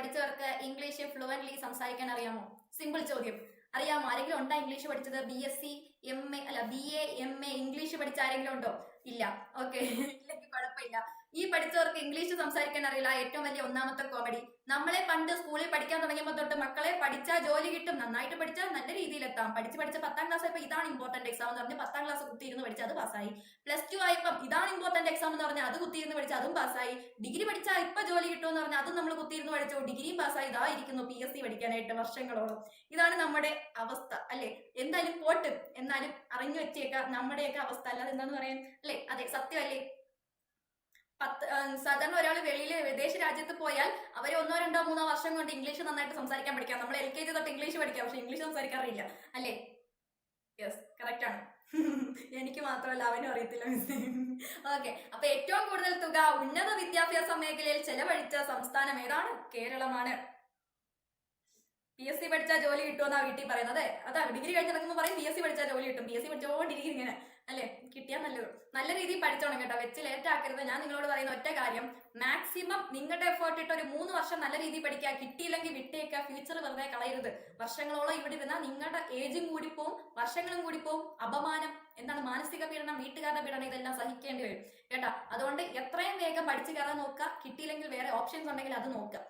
പഠിച്ചവർക്ക് English fluently സംസാരിക്കാൻ അറിയാമോ? Simple ചോദ്യം. അറിയാമോ? ആരെങ്കിലും ഉണ്ടോ ഇംഗ്ലീഷ് പഠിച്ചത്? BA MA ഇംഗ്ലീഷ് പഠിച്ച ആരെങ്കിലും ഉണ്ടോ? ഇല്ല. ഓക്കെ. ഇല്ലെങ്കിൽ കുഴപ്പമില്ല. ഈ പഠിച്ചവർക്ക് ഇംഗ്ലീഷ് സംസാരിക്കാൻ അറിയില്ല. ഏറ്റവും വലിയ ഒന്നാമത്തെ കോമഡി. നമ്മളെ പണ്ട് സ്കൂളിൽ പഠിക്കാൻ തുടങ്ങിയപ്പോൾ തൊട്ട് മക്കളെ പഠിച്ചാൽ ജോലി കിട്ടും, നന്നായിട്ട് പഠിച്ചാൽ നല്ല രീതിയിൽ എത്താം, പഠിച്ച് 10ാം ക്ലാസ് ആയപ്പോൾ ഇതാണ് ഇമ്പോർട്ടന്റ് എക്സാം എന്ന് പറഞ്ഞ് 10ാം ക്ലാസ് കുത്തിയിരുന്ന് പഠിച്ച് അത് പാസ്സായി. +2 ആയപ്പോൾ ഇതാണ് ഇമ്പോർട്ടന്റ് എക്സാം എന്ന് പറഞ്ഞാൽ അത് കുത്തിയിരുന്ന് പഠിച്ച് അതും പാസ്സായി. ഡിഗ്രി പഠിച്ചാൽ ഇപ്പൊ ജോലി കിട്ടുമെന്ന് പറഞ്ഞാൽ അതും നമ്മൾ കുത്തിയിരുന്ന് പഠിച്ചു, ഡിഗ്രിയും പാസ്സായി. ഇതായിരിക്കുന്നു PSC പഠിക്കാനായിട്ട് വർഷങ്ങളോളം. ഇതാണ് നമ്മുടെ അവസ്ഥ അല്ലെ? എന്തായാലും പോട്ട്, എന്നാലും അറിഞ്ഞു വെച്ചേക്കാം നമ്മുടെയൊക്കെ അവസ്ഥ. അല്ലാതെ എന്താന്ന് പറയാൻ അല്ലെ? അതെ, സത്യമല്ലേ? സാധാരണ ഒരാൾ വെളിയിൽ വിദേശ രാജ്യത്ത് പോയാൽ അവരെ 1 2 3 വർഷം കൊണ്ട് ഇംഗ്ലീഷ് നന്നായിട്ട് സംസാരിക്കാൻ പഠിക്കാം. നമ്മൾ LKG തൊട്ട് ഇംഗ്ലീഷ് പഠിക്കാം, പക്ഷെ ഇംഗ്ലീഷ് സംസാരിക്കാറില്ല അല്ലേ? യെസ്, കറക്റ്റ് ആണ്. എനിക്ക് മാത്രമല്ല, അവനും അറിയത്തില്ല മിസ്. ഓക്കെ, അപ്പൊ ഏറ്റവും കൂടുതൽ തുക ഉന്നത വിദ്യാഭ്യാസ മേഖലയിൽ ചെലവഴിച്ച സംസ്ഥാനം ഏതാണ്? കേരളമാണ്. PSC പഠിച്ചാൽ ജോലി കിട്ടുമെന്നാ വീട്ടിൽ പറയുന്നത്. അതാ ഡിഗ്രി കഴിഞ്ഞിറങ്ങുമ്പോൾ പറയും PSC പഠിച്ചാൽ ജോലി കിട്ടും, PSC പഠിച്ചോണ്ടിരിക്കും ഇങ്ങനെ അല്ലെ? കിട്ടിയാൽ നല്ലത്. നല്ല രീതിയിൽ പഠിച്ചോണം കേട്ടോ, വെച്ച് ലേറ്റ് ആക്കരുത്. ഞാൻ നിങ്ങളോട് പറയുന്ന ഒറ്റ കാര്യം, മാക്സിമം നിങ്ങളുടെ എഫേർട്ട് ഇട്ട് ഒരു 3 വർഷം നല്ല രീതിയിൽ പഠിക്കുക. കിട്ടിയില്ലെങ്കിൽ വിട്ടേക്കുക, ഫ്യൂച്ചർ വെറുതെ കളയരുത്. വർഷങ്ങളോളം ഇവിടെ ഇരുന്നാൽ നിങ്ങളുടെ ഏജും കൂടി പോവും, വർഷങ്ങളും കൂടി പോവും, അപമാനം, എന്താണ് മാനസിക പീഡനം, വീട്ടുകാരുടെ പീഡനം, ഇതെല്ലാം സഹിക്കേണ്ടി വരും കേട്ടോ. അതുകൊണ്ട് എത്രയും വേഗം പഠിച്ചു കയറാൻ നോക്കുക. കിട്ടിയില്ലെങ്കിൽ വേറെ ഓപ്ഷൻസ് ഉണ്ടെങ്കിൽ അത് നോക്കുക.